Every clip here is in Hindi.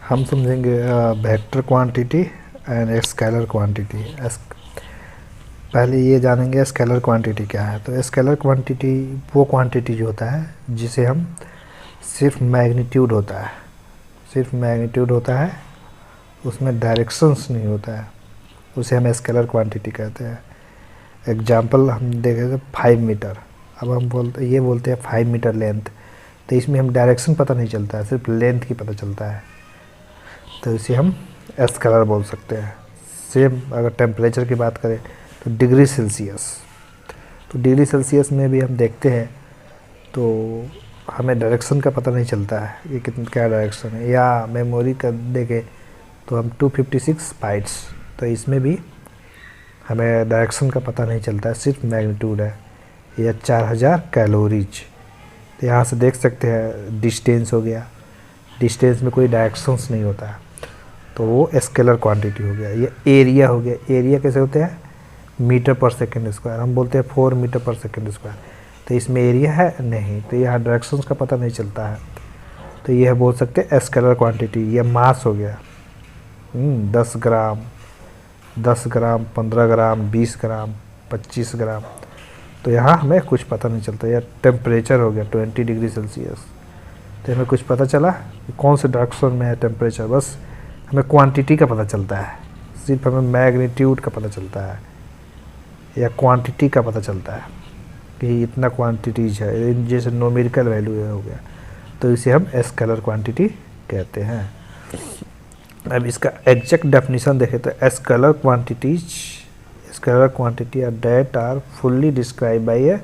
हम समझेंगे vector quantity and scalar quantity. पहले ये जानेंगे स्केलर क्वांटिटी क्या है। तो स्केलर क्वांटिटी वो क्वांटिटी जो होता है जिसे हम सिर्फ मैग्नीट्यूड होता है, सिर्फ मैग्नीट्यूड होता है, उसमें डायरेक्शंस नहीं होता है, उसे हम स्केलर क्वांटिटी कहते हैं। एग्जांपल हम देखेंगे 5 मीटर। अब हम बोलते हैं 5 मीटर लेंथ, तो इसमें हम डायरेक्शन पता नहीं चलता है, सिर्फ लेंथ की पता चलता है, तो इसे हम स्केलर बोल सकते हैं। सेम अगर टेम्परेचर की बात करें तो डिग्री सेल्सियस, तो डिग्री सेल्सियस में भी हम देखते हैं तो हमें डायरेक्शन का पता नहीं चलता है ये कितना क्या डायरेक्शन है। या मेमोरी का देखें तो हम 256 बाइट्स, तो इसमें भी हमें डायरेक्शन का पता नहीं चलता है, सिर्फ मैग्नीट्यूड है। या 4000 कैलोरीज, तो यहाँ से देख सकते हैं डिस्टेंस हो गया, डिस्टेंस में कोई डायरेक्शंस नहीं होता है, तो वो स्केलर क्वांटिटी हो गया। ये एरिया हो गया, एरिया कैसे होते हैं मीटर पर सेकंड स्क्वायर, हम बोलते हैं 4 मीटर पर सेकंड स्क्वायर, तो इसमें एरिया है नहीं, तो यहाँ डायरेक्शंस का पता नहीं चलता है, तो यह बोल सकते हैं स्केलर क्वांटिटी। ये मास हो गया 10 ग्राम, 15 ग्राम, 20 ग्राम, 25 ग्राम, तो यहाँ हमें कुछ पता नहीं चलता। या टेम्परेचर हो गया 20 डिग्री सेल्सियस, तो हमें कुछ पता चला कि कौन से डायरेक्शन में है टेम्परेचर, बस हमें क्वांटिटी का पता चलता है, सिर्फ हमें मैग्नीट्यूड का पता चलता है या क्वांटिटी का पता चलता है कि इतना क्वांटिटीज है, जैसे नोमेरिकल वैल्यू हो गया, तो इसे हम स्केलर क्वांटिटी कहते हैं। अब इसका एग्जैक्ट डेफिनेशन देखें तो scalar quantity are that are fully describe by a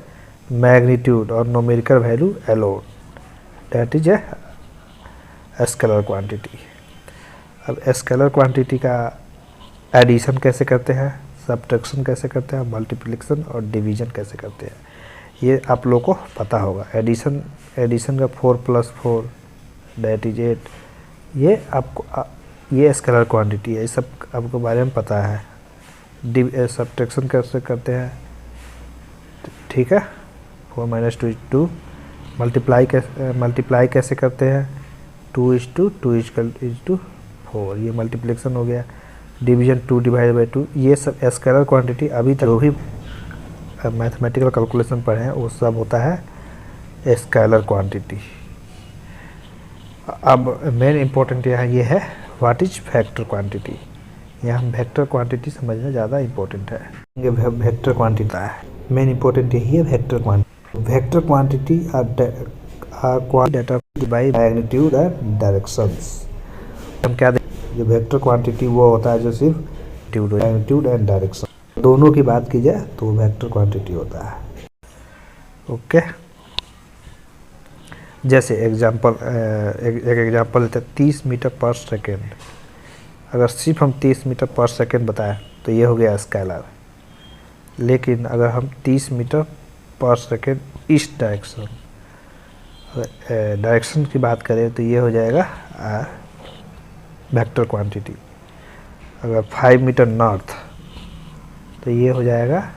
magnitude और numerical value alone, that is a scalar quantity. अब स्केलर क्वांटिटी का एडिशन कैसे करते हैं, सब्ट्रैक्शन कैसे करते हैं, मल्टीप्लिकेशन और डिवीजन कैसे करते हैं, ये आप लोगों को पता होगा। एडिशन का 4 + 4 दैट इज 8, ये आपको ये स्केलर क्वांटिटी है, ये सब आपको बारे में पता है। सब्ट्रैक्शन कैसे करते हैं, ठीक है, 4 - 2 = 2। मल्टीप्लाई कैसे करते हैं, 2 = 2 = 4, ये मल्टीप्लिकेशन हो गया। डिवीजन 2/2, ये सब स्केलर क्वांटिटी अभी तक जो भी मैथमेटिकल कैलकुलेशन पढ़े हैं वो सब होता है स्केलर क्वांटिटी। अब मेन इम्पोर्टेंट यहाँ ये है व्हाट इज वेक्टर क्वांटिटी। यहाँ वेक्टर क्वांटिटी समझना ज़्यादा इम्पोर्टेंट है। ये वेक्टर क्वांटिटी है, मेन इम्पोर्टेंट यही है vector quantity. Vector quantity are data by magnitude and directions. हम क्या देखें, जो वेक्टर क्वांटिटी वो होता है जो सिर्फ मैग्नीट्यूड एंड डायरेक्शन दोनों की बात की जाए तो वेक्टर क्वांटिटी होता है। ओके, जैसे एग्जांपल एक एग्जांपल लेते हैं 30 मीटर पर सेकेंड। अगर सिर्फ हम 30 मीटर पर सेकेंड बताएं तो ये हो गया स्केलर। लेकिन अगर हम 30 मीटर पर सेकेंड ईस्ट डायरेक्शन की बात करें तो ये हो जाएगा वेक्टर क्वांटिटी। अगर 5 मीटर नॉर्थ तो ये हो जाएगा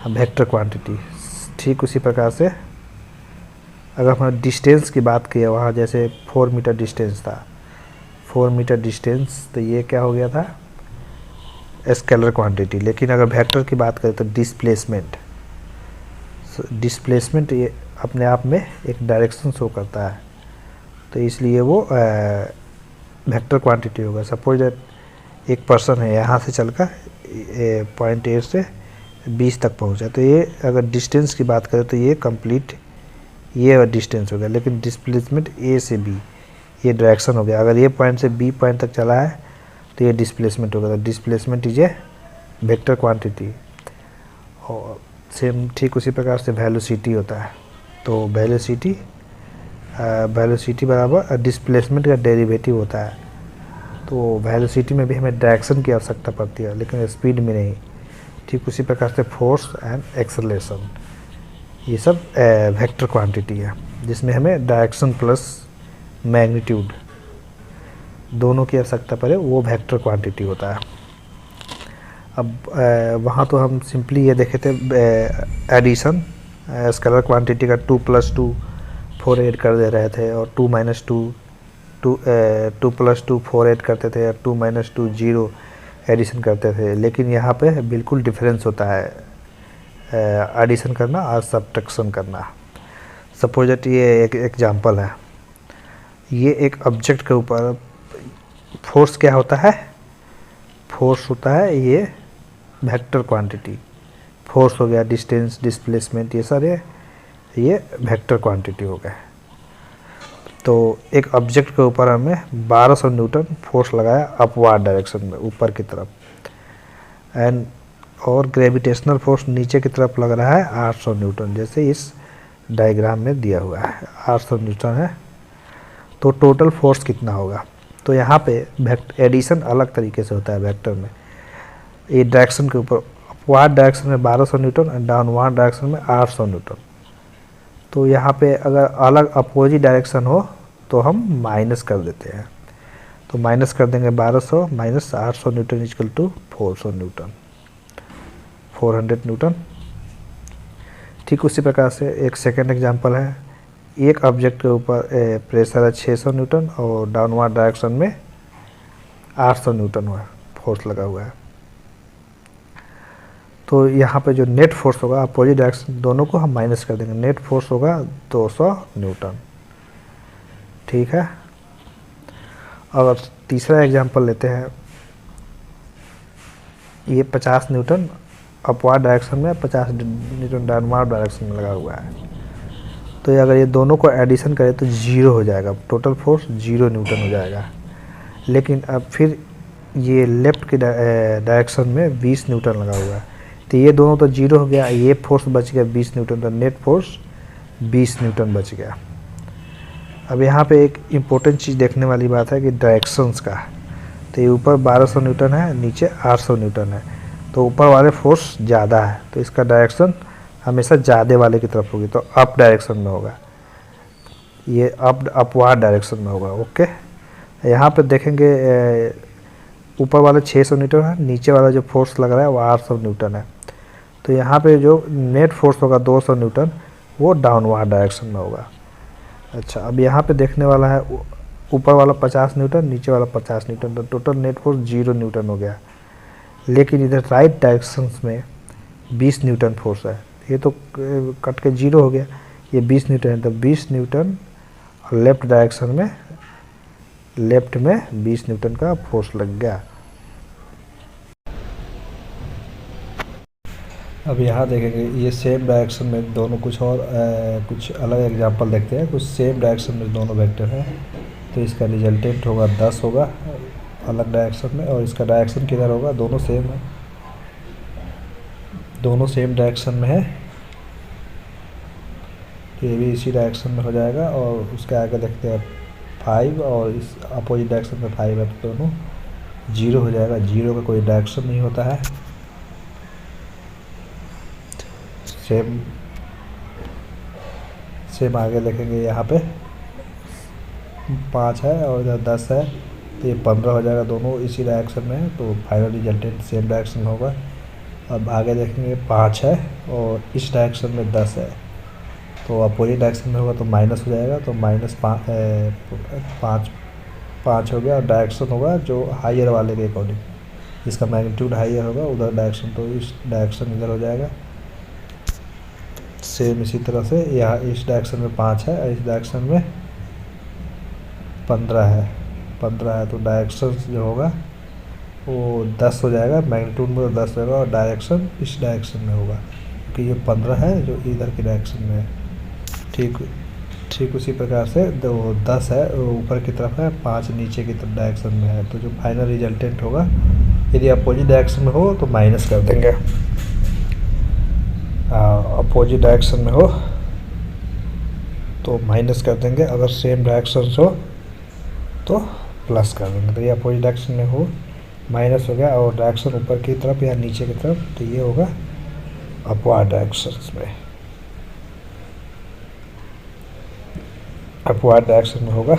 वेक्टर क्वांटिटी। ठीक उसी प्रकार से अगर हम डिस्टेंस की बात किए, वहाँ जैसे 4 मीटर डिस्टेंस था, 4 मीटर डिस्टेंस, तो ये क्या हो गया था स्केलर क्वांटिटी। लेकिन अगर वेक्टर की बात करें तो डिस्प्लेसमेंट ये अपने आप में एक डायरेक्शन शो करता है, तो इसलिए वो वेक्टर क्वांटिटी होगा। सपोज दैट एक पर्सन है यहाँ से चलकर पॉइंट ए से 20 तक पहुँचा, तो ये अगर डिस्टेंस की बात करें तो ये कंप्लीट ये डिस्टेंस हो गया। लेकिन डिस्प्लेसमेंट ए से बी ये डायरेक्शन हो गया। अगर ये पॉइंट से बी पॉइंट तक चला है तो ये डिस्प्लेसमेंट होगा। तो displacement is a vector quantity. और सेम ठीक उसी प्रकार से वेलोसिटी होता है, तो वेलोसिटी बराबर डिस्प्लेसमेंट का डेरिवेटिव होता है। तो वेलोसिटी में भी हमें डायरेक्शन की आवश्यकता पड़ती है लेकिन स्पीड में नहीं। ठीक उसी प्रकार से फोर्स एंड एक्सेलरेशन ये सब वेक्टर क्वांटिटी है, जिसमें हमें डायरेक्शन प्लस मैग्नीट्यूड दोनों की आवश्यकता पड़े, वो वेक्टर क्वांटिटी होता है। अब वहाँ तो हम सिंपली ये देखे थे एडिशन, स्केलर क्वांटिटी का 2 + 2 4 ऐड कर दे रहे थे, और 2 - 2 टू प्लस टू 4 ऐड करते थे, या 2 माइनस 2 0 एडिशन करते थे। लेकिन यहाँ पे बिल्कुल डिफरेंस होता है एडिशन करना और सब्ट्रैक्शन करना। सपोज दैट ये एक एग्जांपल है, ये एक ऑब्जेक्ट के ऊपर फोर्स क्या होता है, फोर्स होता है ये वेक्टर क्वांटिटी। फोर्स हो गया, डिस्टेंस, डिस्प्लेसमेंट, ये सारे ये वेक्टर क्वांटिटी हो गए। तो एक ऑब्जेक्ट के ऊपर हमें 1200 न्यूटन फोर्स लगाया अपवार्ड डायरेक्शन में, ऊपर की तरफ, एंड और ग्रेविटेशनल फोर्स नीचे की तरफ लग रहा है 800 न्यूटन, जैसे इस डायग्राम में दिया हुआ है 800 न्यूटन है। तो टोटल फोर्स कितना होगा? तो यहाँ पे एडिशन अलग तरीके से होता है वेक्टर में। ये डायरेक्शन के ऊपर अपवार्ड डायरेक्शन में 1200 न्यूटन और डाउनवार्ड डायरेक्शन में 800 न्यूटन। तो यहाँ पे अगर अलग अपोजिट डायरेक्शन हो तो हम माइनस कर देते हैं। तो माइनस कर देंगे 1200 minus 800 newton equal to 400 newton, 400 newton. ठीक उसी प्रकार से एक सेकेंड एग्जांपल है, एक ऑब्जेक्ट के ऊपर प्रेशर है 600 न्यूटन और डाउनवार्ड डायरेक्शन में 800 न्यूटन हुआ फोर्स लगा हुआ है। तो यहाँ पे जो नेट फोर्स होगा अपोजिट डायरेक्शन दोनों को हम माइनस कर देंगे, नेट फोर्स होगा 200 न्यूटन। ठीक है। और तीसरा एग्जांपल लेते हैं, ये 50 न्यूटन अपवार्ड डायरेक्शन में, 50 न्यूटन डाउनवार्ड डायरेक्शन में लगा हुआ है। तो अगर ये दोनों को एडिशन करें तो 0 हो जाएगा, टोटल फोर्स 0 न्यूटन हो जाएगा। लेकिन अब फिर ये लेफ्ट के डायरेक्शन में 20 न्यूटन लगा हुआ है, तो ये दोनों तो 0 हो गया, ये फोर्स बच गया 20 न्यूटन, तो नेट फोर्स 20 न्यूटन बच गया। अब यहाँ पे एक इम्पोर्टेंट चीज़ देखने वाली बात है कि डायरेक्शंस का, तो ये ऊपर 1200 न्यूटन है, नीचे 800 न्यूटन है, तो ऊपर वाले फोर्स ज़्यादा है, तो इसका डायरेक्शन हमेशा ज़्यादा वाले की तरफ होगी, तो अप डायरेक्शन में होगा, ये अपवार्ड डायरेक्शन में होगा। ओके। यहाँ पे देखेंगे ऊपर वाला 600 न्यूटन है, नीचे वाला जो फोर्स लग रहा है वो 800 न्यूटन है। तो यहाँ पे जो नेट फोर्स होगा 200 न्यूटन वो डाउनवार्ड डायरेक्शन में होगा। अच्छा, अब यहाँ पे देखने वाला है ऊपर वाला 50 न्यूटन, नीचे वाला 50 न्यूटन, तो टोटल नेट फोर्स 0 न्यूटन हो गया। लेकिन इधर राइट डायरेक्शंस में 20 न्यूटन फोर्स है, ये तो कट के 0 हो गया, ये 20 न्यूटन है, तो 20 न्यूटन और लेफ्ट डायरेक्शन में, लेफ्ट में 20 न्यूटन का फोर्स लग गया। अब यहाँ देखेंगे ये सेम डायरेक्शन में दोनों कुछ और कुछ अलग एग्जांपल देखते हैं। कुछ सेम डायरेक्शन में दोनों वेक्टर हैं, तो इसका रिजल्टेंट होगा 10 होगा अलग डायरेक्शन में, और इसका डायरेक्शन किधर होगा, दोनों सेम है, दोनों सेम डायरेक्शन में है, ये भी इसी डायरेक्शन में हो जाएगा। और उसके आगे देखते हैं 5 और इस अपोजिट डायरेक्शन में 5 है, तो दोनों 0 हो जाएगा, 0 का कोई डायरेक्शन नहीं होता है। सेम आगे देखेंगे, यहाँ पे 5 है और इधर 10 है, तो ये 15 हो जाएगा, दोनों इसी डायरेक्शन में है, तो फाइनल रिजल्टेंट सेम डायरेक्शन में होगा। अब आगे देखेंगे 5 है और इस डायरेक्शन में 10 है, तो अपोजिट डायरेक्शन में होगा तो माइनस हो जाएगा, तो -5 हो गया, और डायरेक्शन होगा जो हाइयर वाले के अकॉर्डिंग, इसका मैग्नीट्यूड हाइयर होगा उधर डायरेक्शन, तो इस डायरेक्शन इधर हो जाएगा। सेम इसी तरह से यहाँ इस डायरेक्शन में 5 है और इस डायरेक्शन में 15 है, तो डायरेक्शन जो होगा वो 10 हो जाएगा, मैग्नीट्यूड में तो 10 होगा, और डायरेक्शन इस डायरेक्शन में होगा, क्योंकि ये 15 है जो इधर की डायरेक्शन में है। ठीक उसी प्रकार से 10 है ऊपर की तरफ है, 5 नीचे की तरफ डायरेक्शन में है, तो जो फाइनल रिजल्टेंट होगा, यदि अपोजिट डायरेक्शन में हो तो माइनस कर देंगे, अपोजिट डायरेक्शन में हो तो माइनस कर देंगे, अगर सेम डायरेक्शन हो तो प्लस कर देंगे। तो ये अपोजिट डायरेक्शन में हो माइनस हो गया, और डायरेक्शन ऊपर की तरफ या नीचे की तरफ, तो ये होगा अपवार्ड डायरेक्शन में, अपवार्ड डायरेक्शन में होगा।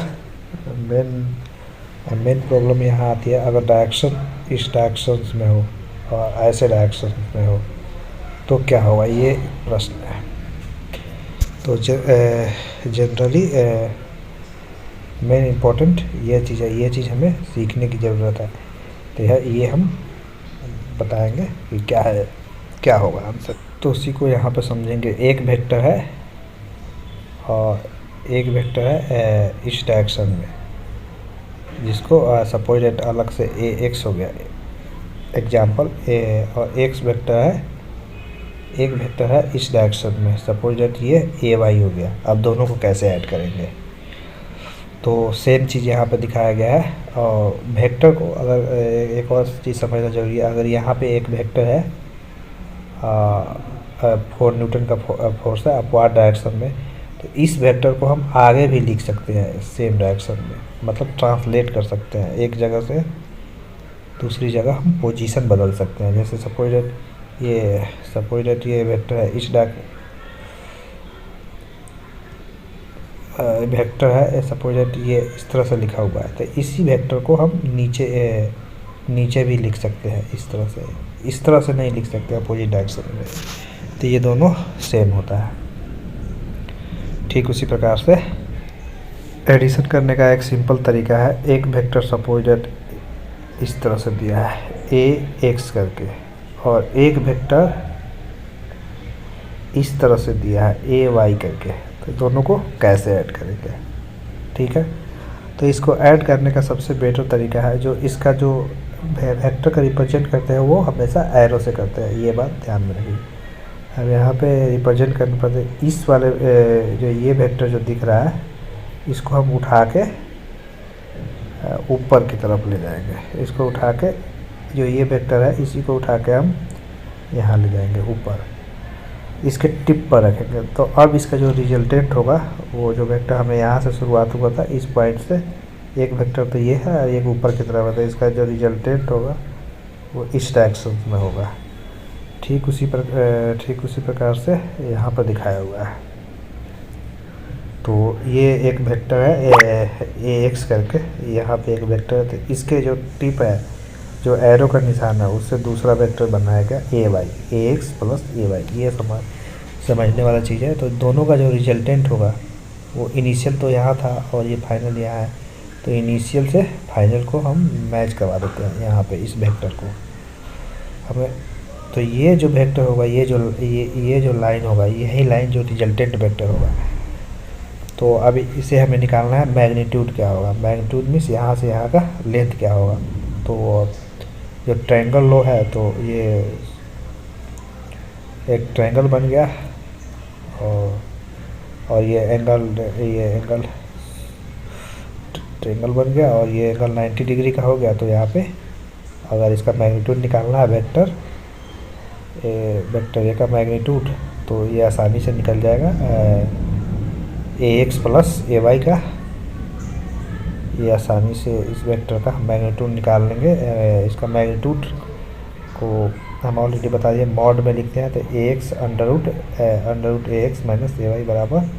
मेन प्रॉब्लम यहाँ आती है अगर डायरेक्शन इस डायरेक्शन में हो और ऐसे डायरेक्शन में हो तो क्या होगा, ये प्रश्न है। तो जनरली मेन इम्पोर्टेंट ये चीज़ है, ये चीज़ हमें सीखने की ज़रूरत है। तो ये हम बताएंगे कि क्या है, क्या होगा आंसर। तो उसी को यहाँ पर समझेंगे। एक वेक्टर है और एक वेक्टर है इस डायरेक्शन में, जिसको सपोज दैट अलग से ए एक्स हो गया एग्जाम्पल ए, और एक्स वेक्टर है, एक वेक्टर है इस डायरेक्शन में, सपोज दैट ये ए वाई हो गया। अब दोनों को कैसे ऐड करेंगे, तो सेम चीज़ यहाँ पे दिखाया गया है। और वेक्टर को अगर एक और चीज़ समझना जरूरी है, अगर यहाँ पे एक वेक्टर है 4 न्यूटन का फोर्स है अपवार्ड डायरेक्शन में, तो इस वेक्टर को हम आगे भी लिख सकते हैं सेम डायरेक्शन में, मतलब ट्रांसलेट कर सकते हैं। एक जगह से दूसरी जगह हम पोजीशन बदल सकते हैं। जैसे सपोज दैट ये वेक्टर है इस वेक्टर है, सपोज दैट ये इस तरह से लिखा हुआ है, तो इसी वेक्टर को हम नीचे भी लिख सकते हैं इस तरह से नहीं लिख सकते अपोजिट डायरेक्शन में। तो ये दोनों सेम होता है। ठीक उसी प्रकार से एडिशन करने का एक सिंपल तरीका है। एक वेक्टर सपोज दैट इस तरह से दिया है ए एक्स करके, और एक वेक्टर इस तरह से दिया है ए वाई करके, तो दोनों को कैसे ऐड करेंगे। ठीक है, तो इसको ऐड करने का सबसे बेटर तरीका है, जो इसका जो वेक्टर का रिप्रेजेंट करते हैं वो हमेशा एरो से करते हैं, ये बात ध्यान में रखिए। अब यहाँ पे रिप्रेजेंट करने पर इस वाले जो ये वेक्टर जो दिख रहा है, इसको हम उठा के ऊपर की तरफ ले जाएंगे। इसको उठा के, जो ये वेक्टर है इसी को उठा के हम यहाँ ले जाएंगे ऊपर, इसके टिप पर रखेंगे। तो अब इसका जो रिजल्टेंट होगा, वो जो वेक्टर हमें यहाँ से शुरुआत हुआ था इस पॉइंट से, एक वेक्टर तो ये है और एक ऊपर की तरफ है, तो इसका जो रिजल्टेंट होगा वो इस डायरेक्शन में होगा। ठीक उसी प्रकार से यहाँ पर दिखाया हुआ है। तो ये एक वेक्टर है ए एक्स करके, यहाँ पे एक वेक्टर है, तो इसके जो टिप है, जो एरो का निशान है, उससे दूसरा वेक्टर बनाया गया ए वाई, ए एक्स प्लस ए वाई। ये समझने वाला चीज़ है। तो दोनों का जो रिजल्टेंट होगा वो इनिशियल तो यहाँ था और ये फाइनल यहाँ है, तो इनिशियल से फाइनल को हम मैच करवा देते हैं यहाँ पे इस वेक्टर को हमें। तो ये जो वेक्टर होगा, ये जो लाइन होगा, यही लाइन जो रिजल्टेंट वेक्टर होगा। तो अभी इसे हमें निकालना है मैग्नीट्यूड क्या होगा। मैग्नीट्यूड मीन्स यहाँ से यहाँ का लेंथ क्या होगा। तो जो ट्रायंगल लो है, तो ये एक ट्रायंगल बन गया, और ये एंगल ट्रायंगल बन गया, और ये एंगल 90 डिग्री का हो गया। तो यहाँ पे अगर इसका मैग्नीट्यूड निकालना है वेक्टर ए का मैग्नीट्यूड, तो ये आसानी से निकल जाएगा। ए एक्स प्लस ए वाई का, ये आसानी से इस वेक्टर का मैग्नीट्यूड निकाल लेंगे। इसका मैग्नीट्यूड को हम ऑलरेडी बता दिए, मॉड में लिखते हैं। तो ए एक्स अंडर रूट ए एक्स माइनस ए वाई बराबर,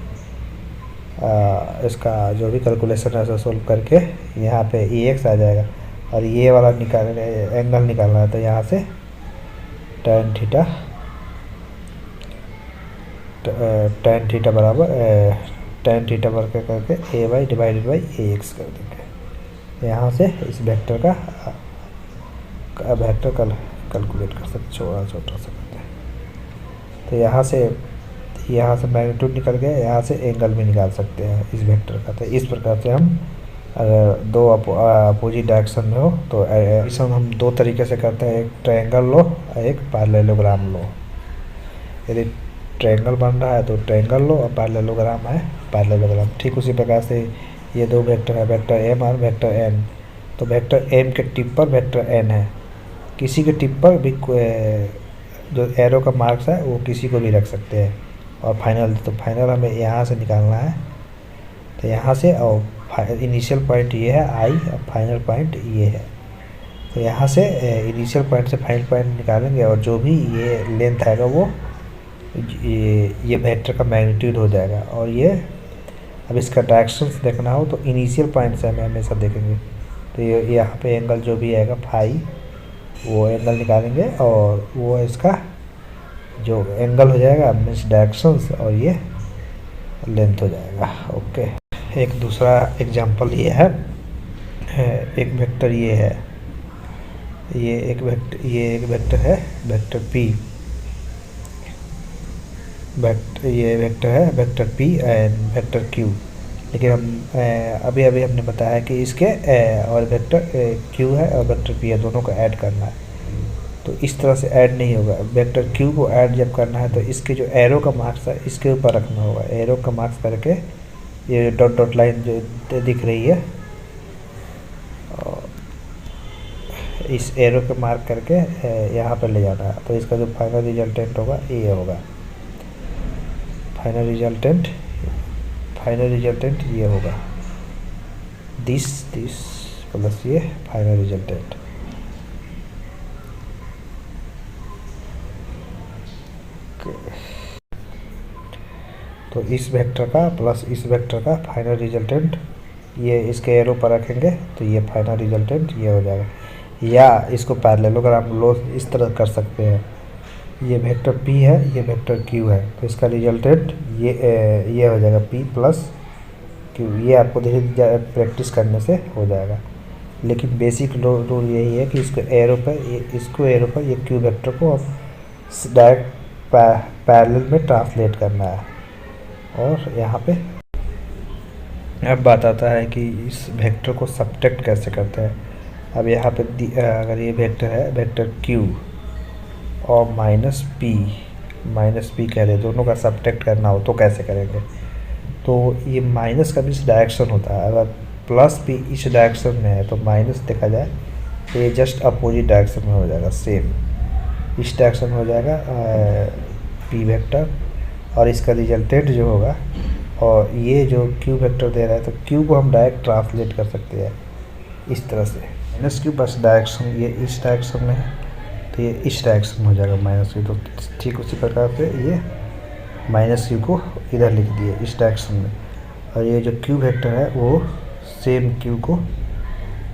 इसका जो भी कैलकुलेशन है सोल्व करके यहाँ पे ए एक्स आ जाएगा, और ये वाला एंगल निकालना है। तो यहाँ से tan थीटा बराबर tan थीटा वर्ग करके A Y divided by A X कर देंगे। यहाँ से इस वेक्टर का वेक्टर कैलकुलेट कर सकते, छोटा सा करते हैं। तो यहाँ से मैग्नीट्यूड निकल गया, यहाँ से एंगल भी निकाल सकते हैं इस वेक्टर का। तो इस प्रकार से हम अगर दो अपोजिट डायरेक्शन में हो तो इसे हम दो तरीके से करते हैं, एक ट्रायंगल लो और एक पैरेललोग्राम लो। यदि ट्रायंगल बन रहा है तो ट्रायंगल लो, और पैरेललोग्राम है पैरेललोग्राम। ठीक उसी प्रकार से ये दो वेक्टर है, वेक्टर एम और वेक्टर एन। तो वेक्टर एम के टिप पर वेक्टर एन है, किसी के टिप पर भी जो एरो का मार्क्स है वो किसी को भी रख सकते हैं। और फाइनल हमें यहाँ से निकालना है। तो यहाँ से और इनिशियल पॉइंट ये है आई, और फाइनल पॉइंट ये है। तो यहाँ से इनिशियल पॉइंट से फाइनल पॉइंट निकालेंगे, और जो भी ये लेंथ आएगा वो ये वेक्टर का मैग्नीट्यूड हो जाएगा। और ये अब इसका डायरेक्शंस देखना हो तो इनिशियल पॉइंट से हमें हमेशा देखेंगे। तो ये यहाँ पे एंगल जो भी आएगा फाई, वो एंगल निकालेंगे, और वो इसका जो एंगल हो जाएगा मीन्स डायरेक्शंस, और ये लेंथ हो जाएगा। ओके। एक दूसरा एग्जांपल ये है, एक वेक्टर ये है, ये एक वेक्टर है, वेक्टर p, ये वेक्टर है vector p and vector q। लेकिन हम अभी हमने बताया कि इसके और वेक्टर q है और वेक्टर p है, दोनों को ऐड करना है। तो इस तरह से ऐड नहीं होगा। वेक्टर q को ऐड जब करना है तो इसके जो एरो का मार्क्स है इसके ऊपर रखना होगा। एरो का मार्क्स करके ये डॉट डॉट लाइन जो दिख रही है, इस एरो पे मार्क करके यहाँ पर ले जाना है। तो इसका जो फाइनल रिजल्टेंट होगा ये होगा, फाइनल रिजल्टेंट ये होगा, दिस प्लस ये फाइनल रिजल्टेंट। तो इस वेक्टर का प्लस इस वेक्टर का फाइनल रिजल्टेंट ये इसके एरो पर रखेंगे तो ये फाइनल रिजल्टेंट ये हो जाएगा। या इसको पैरेललोग्राम लो इस तरह कर सकते हैं, ये वेक्टर p है, ये वेक्टर q है, तो इसका रिजल्टेंट ये हो जाएगा p प्लस q। ये आपको धीरे धीरे प्रैक्टिस करने से हो जाएगा। लेकिन बेसिक रूल यही है कि इसको एरो पर ये q वेक्टर को अब डायरेक्ट पैरेलल में ट्रांसलेट करना है। और यहाँ पे अब बात आता है कि इस वेक्टर को सब्ट्रैक्ट कैसे करते हैं। अब यहाँ पे अगर ये वेक्टर है वेक्टर q और माइनस p कह रहे, दोनों का सब्ट्रैक्ट करना हो तो कैसे करेंगे। तो ये माइनस का भी इस डायरेक्शन होता है, अगर प्लस p इस डायरेक्शन में है तो माइनस देखा जाए तो ये जस्ट अपोजिट डायरेक्शन में हो जाएगा, सेम इस डायरेक्शन में हो जाएगा p वेक्टर। और इसका रिजल्टेंट जो होगा, और ये जो q वेक्टर दे रहा है तो q को हम डायरेक्ट ट्रांसलेट कर सकते हैं इस तरह से, माइनस q बस डायरेक्शन ये इस डायरेक्शन में है तो ये इस डायरेक्शन में हो जाएगा माइनस q। तो ठीक उसी प्रकार से ये माइनस q को इधर लिख दिए इस डायरेक्शन में, और ये जो q वेक्टर है वो सेम q को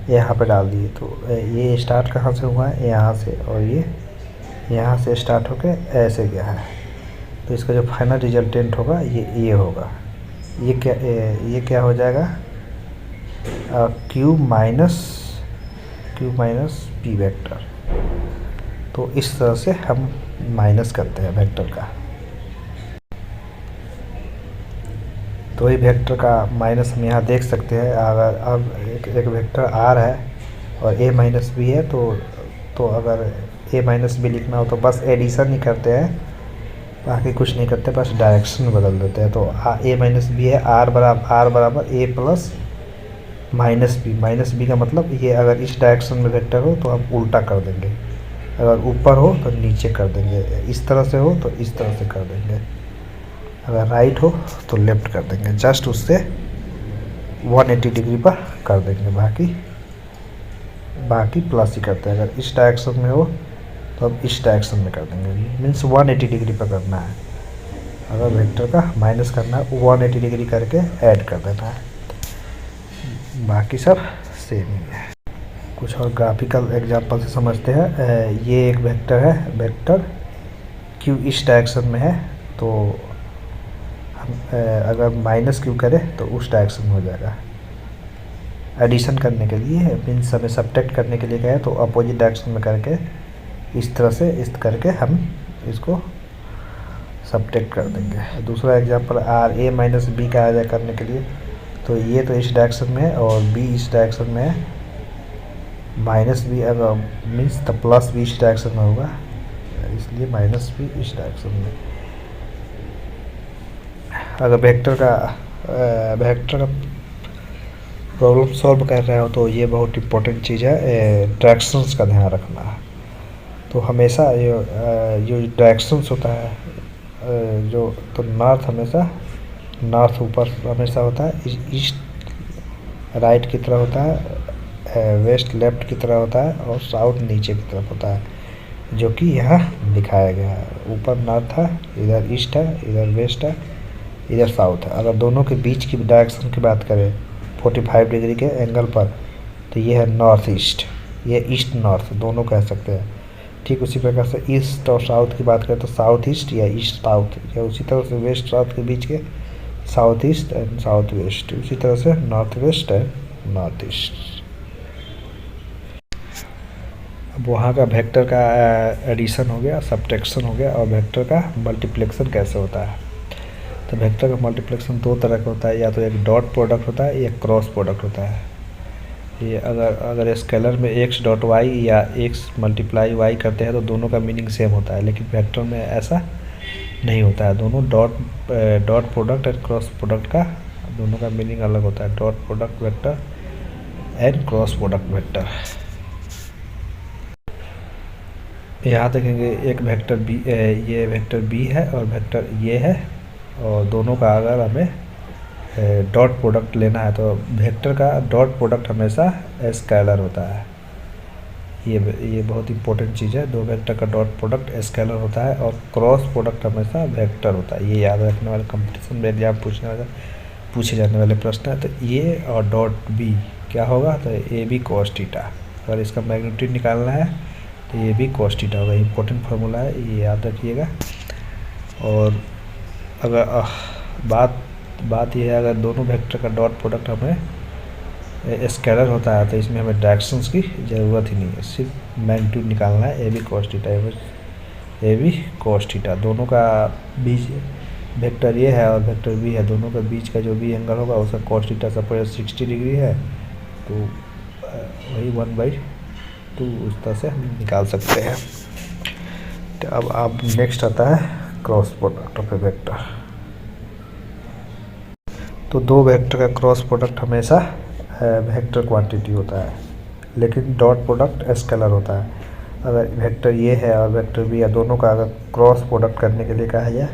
यहाँ पे डाल दिए। तो ये स्टार्ट कहाँ से हुआ है, यहाँ से, और ये यहाँ से स्टार्ट होके ऐसे गया है। तो इसका जो फाइनल रिजल्टेंट होगा ये होगा, ये क्या हो जाएगा, q माइनस p वेक्टर। तो इस तरह से हम माइनस करते हैं वेक्टर का। तो ये वेक्टर का माइनस हम यहाँ देख सकते हैं। अगर अब एक वेक्टर r है और a माइनस b है तो अगर a माइनस b लिखना हो तो बस एडिशन ही करते हैं, बाकी कुछ नहीं करते, बस डायरेक्शन बदल देते हैं। तो a माइनस बी है, r बराबर a प्लस माइनस बी का मतलब ये अगर इस डायरेक्शन में वेक्टर हो तो हम उल्टा कर देंगे, अगर ऊपर हो तो नीचे कर देंगे, इस तरह से हो तो इस तरह से कर देंगे, अगर राइट हो तो लेफ्ट कर देंगे, जस्ट उससे 180 डिग्री पर कर देंगे। बाकी प्लस ही करते हैं। अगर इस डायरेक्शन में हो तो अब इस डायरेक्शन में कर देंगे, मीन्स 180 डिग्री पर करना है। अगर वेक्टर का माइनस करना है 180 डिग्री करके ऐड कर देना है, बाकी सब सेम ही है। कुछ और ग्राफिकल एग्जांपल से समझते हैं। ये एक वेक्टर है, वेक्टर q इस डायरेक्शन में है, तो हम अगर माइनस q करें तो उस डायरेक्शन में हो जाएगा। एडिशन करने के लिए मीन्स हमें सब्ट्रैक्ट करने के लिए कहें तो अपोजिट डायरेक्शन में करके इस तरह से इस करके हम इसको सब्ट्रैक्ट कर देंगे। दूसरा एग्जांपल a माइनस बी का आ जाए करने के लिए, तो ये तो इस डायरेक्शन में है और b इस डायरेक्शन में है, माइनस बी अगर मीन्स तो प्लस बी इस डायरेक्शन में होगा, इसलिए माइनस बी इस डायरेक्शन में। अगर वेक्टर का प्रॉब्लम सॉल्व कर रहे हो तो ये बहुत इम्पोर्टेंट चीज़ है, डायरेक्शंस का ध्यान रखना है। तो हमेशा जो डायरेक्शंस होता है जो तो नॉर्थ ऊपर हमेशा होता है, ईस्ट राइट की तरह होता है, वेस्ट लेफ्ट की तरह होता है, और साउथ नीचे की तरफ होता है, जो कि यहाँ दिखाया गया है। ऊपर नॉर्थ है, इधर ईस्ट है, इधर वेस्ट है, इधर साउथ है। अगर दोनों के बीच की डायरेक्शन की बात करें 45 डिग्री के एंगल पर, तो ये है नॉर्थ ईस्ट, ये ईस्ट नॉर्थ दोनों कह सकते हैं। ठीक उसी प्रकार से ईस्ट और साउथ की बात करें तो साउथ ईस्ट या ईस्ट साउथ, या उसी तरह से वेस्ट साउथ के बीच के south east and south west, उसी तरह से north west and north east. अब वहाँ का वेक्टर का एडिशन हो गया, सब्ट्रैक्शन हो गया, और वेक्टर का मल्टीप्लिकेशन कैसे होता है। तो वेक्टर का मल्टीप्लिकेशन दो तरह का होता है, या तो एक डॉट प्रोडक्ट होता है या क्रॉस प्रोडक्ट होता है। ये अगर स्केलर में x डॉट वाई या x मल्टीप्लाई वाई करते हैं तो दोनों का मीनिंग सेम होता है, लेकिन वेक्टर में ऐसा नहीं होता है। दोनों dot product and cross product का दोनों का मीनिंग अलग होता है, dot product vector and cross product vector. यहाँ देखेंगे एक वेक्टर बी, ये वेक्टर बी है और वेक्टर ये है, और दोनों का अगर हमें डॉट प्रोडक्ट लेना है तो वेक्टर का डॉट प्रोडक्ट हमेशा स्केलर होता है। ये बहुत इंपॉर्टेंट चीज़ है, दो वेक्टर का डॉट प्रोडक्ट स्केलर होता है, और क्रॉस प्रोडक्ट हमेशा वेक्टर होता है। ये याद रखने वाले कंपटीशन में एग्जाम पूछे जाने वाले प्रश्न है। तो ये और डॉट बी क्या होगा, तो ए बी कॉस थीटा। अगर इसका मैग्नीट्यूड निकालना है तो ये भी कॉस थीटा होगा। इंपॉर्टेंट फार्मूला है, ये याद रखिएगा। और अगर बात ये है, अगर दोनों वेक्टर का डॉट प्रोडक्ट हमें स्केलर होता है तो इसमें हमें डायरेक्शंस की ज़रूरत ही नहीं है, सिर्फ मैग्नीट्यूड निकालना है। A B cos theta, A B cos theta, दोनों का बीच वेक्टर ये है और वेक्टर बी है, दोनों का बीच का जो भी एंगल होगा उसका कॉस थीटा सपोज 60 डिग्री है, तो वही 1/2 उस तरह से हम निकाल सकते हैं। तो अब नेक्स्ट आता है cross product of A vector. तो दो वेक्टर का क्रॉस प्रोडक्ट हमेशा वेक्टर क्वांटिटी होता है, लेकिन डॉट प्रोडक्ट स्केलर होता है। अगर वेक्टर ये है और वेक्टर बी है, दोनों का अगर क्रॉस प्रोडक्ट करने के लिए कहा जाए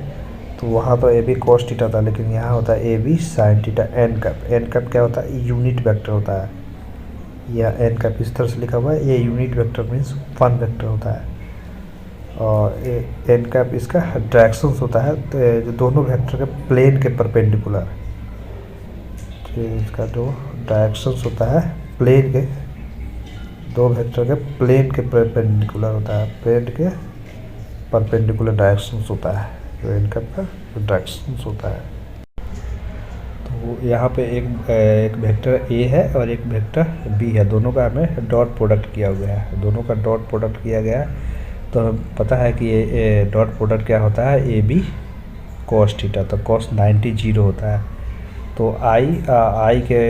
तो वहाँ तो ए बी कॉस थीटा था, लेकिन यहाँ होता है A B sine theta. N cap क्या होता है, यूनिट वेक्टर होता है, या एन कैप इस तरह से लिखा हुआ है। ये unit vector means one vector होता है, और एन कैप इसका डायरेक्शंस होता है, तो जो दोनों वेक्टर के प्लेन के परपेंडिकुलर, तो इसका जो डायरेक्शंस होता है प्लेन के, दो वेक्टर के प्लेन के परपेंडिकुलर होता है, प्लेन के परपेंडिकुलर डायरेक्शंस होता है जो एन कैप का डायरेक्शंस होता है। तो यहाँ पे एक वेक्टर ए है और एक वेक्टर बी है, दोनों का हमें डॉट प्रोडक्ट किया हुआ है, दोनों का डॉट प्रोडक्ट किया गया है। तो हमें पता है कि ये डॉट प्रोडक्ट क्या होता है, ए बी कॉस थीटा, तो कॉस 90 जीरो होता है। तो आई के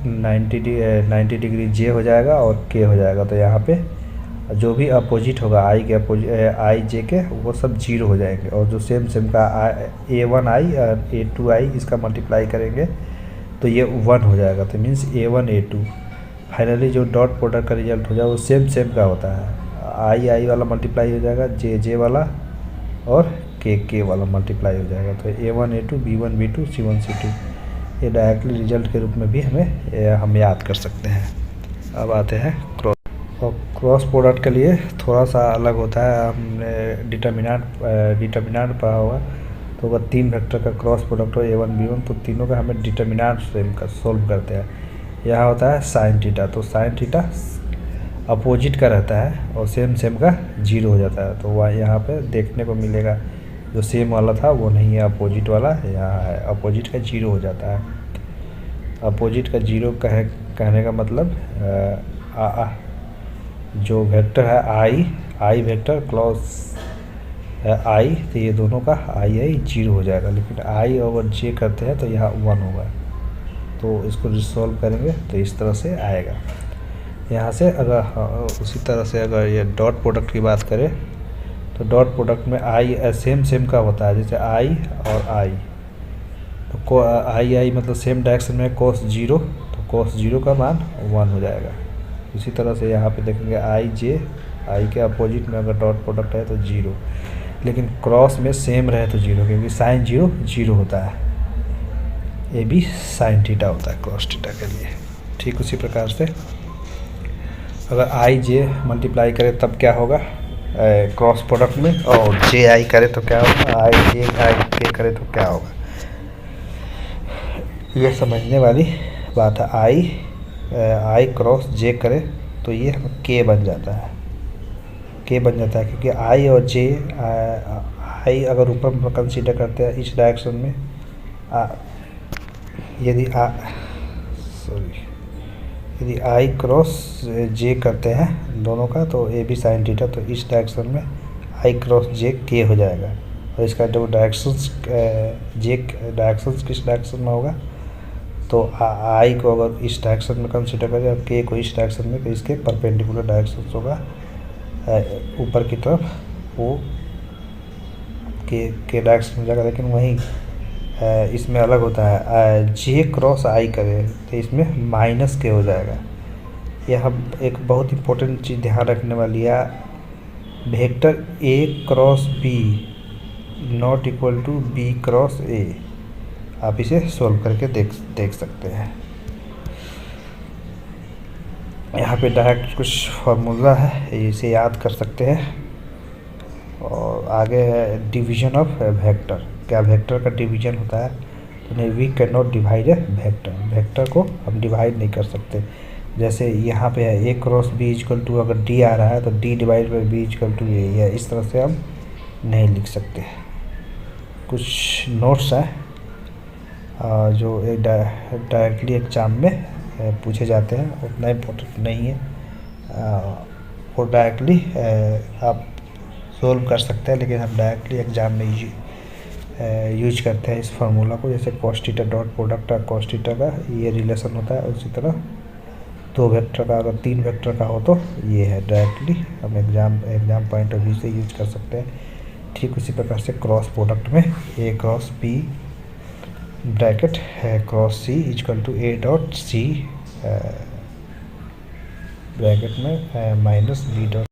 90 डिग्री जे हो जाएगा और के हो जाएगा, तो यहाँ पे जो भी अपोजिट होगा आई के आई जे के, वो सब जीरो हो जाएंगे, और जो सेम का A1 आई और A2 आई इसका मल्टीप्लाई करेंगे तो ये 1 हो जाएगा, तो मीन्स A1 A2। फाइनली जो डॉट प्रोडक्ट का रिजल्ट हो जाएगा वो सेम का होता है, आई वाला मल्टीप्लाई हो जाएगा, जे वाला, और के वाला मल्टीप्लाई हो जाएगा, तो A1 A2 B1 B2 C1 C2। ये डायरेक्टली रिजल्ट के रूप में भी हम याद कर सकते हैं। अब आते हैं क्रॉस प्रोडक्ट के लिए थोड़ा सा अलग होता है। हमने डिटर्मिनेंट पढ़ा होगा, तो अगर तीन वेक्टर का क्रॉस प्रोडक्ट हो A1 B1 तो तीनों का हमें डिटर्मिनेंट सेम का सोल्व करते हैं। यहाँ होता है साइन थीटा, तो साइन थीटा अपोजिट का रहता है और सेम का जीरो हो जाता है, तो वह यहाँ पे देखने को मिलेगा जो सेम वाला था वो नहीं है, अपोजिट वाला यहाँ है, अपोजिट का जीरो हो जाता है। अपोजिट का जीरो कहने का मतलब जो वेक्टर है आई वेक्टर क्लॉस आई, तो ये दोनों का आई जीरो हो जाएगा, लेकिन आई अगर जे करते हैं तो यहाँ 1 होगा। तो इसको रिसॉल्व करेंगे तो इस तरह से आएगा। यहाँ से अगर उसी तरह से अगर ये डॉट प्रोडक्ट की बात करें तो डॉट प्रोडक्ट में आई सेम का होता है, जैसे आई और आई, तो आई मतलब सेम डायरेक्शन में कॉस जीरो, तो कॉस जीरो का मान 1 हो जाएगा। इसी तरह से यहाँ पे देखेंगे आई जे, आई के अपोजिट में अगर डॉट प्रोडक्ट है तो जीरो, लेकिन क्रॉस में सेम रहे तो जीरो, क्योंकि साइन जीरो होता है, ए बी साइन थीटा होता है क्रॉस थीटा के लिए। ठीक उसी प्रकार से अगर आई जे मल्टीप्लाई करें तब क्या होगा क्रॉस प्रोडक्ट में, और जे आई करे तो क्या होगा, आई जे आई के करे तो क्या होगा, ये समझने वाली बात है। आई क्रॉस जे करे तो ये के बन जाता है, क्योंकि आई और जे, आई अगर ऊपर में कंसीडर करते हैं इस डायरेक्शन में, यदि यदि आई क्रॉस जे करते हैं दोनों का, तो ए बी साइन थीटा, तो इस डायरेक्शन में आई क्रॉस जे के हो जाएगा। और इसका जो डायरेक्शंस जे डायरेक्शंस किस डायरेक्शन में होगा, तो आई को अगर इस डायरेक्शन में कंसिडर करें और के को इस डायरेक्शन में, तो इसके परपेंडिकुलर डायरेक्शंस होगा ऊपर की तरफ, वो के डायरेक्शन में जाएगा। लेकिन वहीं इसमें अलग होता है, जे क्रॉस आई करें तो इसमें माइनस के हो जाएगा। यह एक बहुत इंपॉर्टेंट चीज़ ध्यान रखने वाली है, vector A cross B not equal to B cross A. आप इसे सॉल्व करके देख सकते हैं। यहाँ पे डायरेक्ट कुछ फार्मूला है, इसे याद कर सकते हैं। और आगे है डिवीजन ऑफ वेक्टर। क्या वेक्टर का डिवीजन होता है, तो नहीं, we can not divide a vector. Vector को हम डिवाइड नहीं कर सकते। जैसे यहाँ पे है A cross B is equal to, अगर डी आ रहा है तो D divide by B is equal to A, या इस तरह से हम नहीं लिख सकते। कुछ नोट्स हैं जो एक डायरेक्टली एग्जाम में पूछे जाते हैं, उतना इम्पोर्टेंट नहीं है, वो डायरेक्टली आप सोल्व कर सकते हैं, लेकिन हम डायरेक्टली एग्जाम में यूज करते हैं इस फार्मूला को। जैसे कॉस थीटा डॉट प्रोडक्ट का कॉस थीटा का ये रिलेशन होता है, उसी तरह दो वेक्टर का अगर तीन वेक्टर का हो तो ये है, डायरेक्टली हम एग्जाम पॉइंट ऑफ व्यू से यूज कर सकते हैं। ठीक उसी प्रकार से क्रॉस प्रोडक्ट में ए क्रॉस बी ब्रैकेट है cross C equal to A dot C bracket में माइनस बी डॉट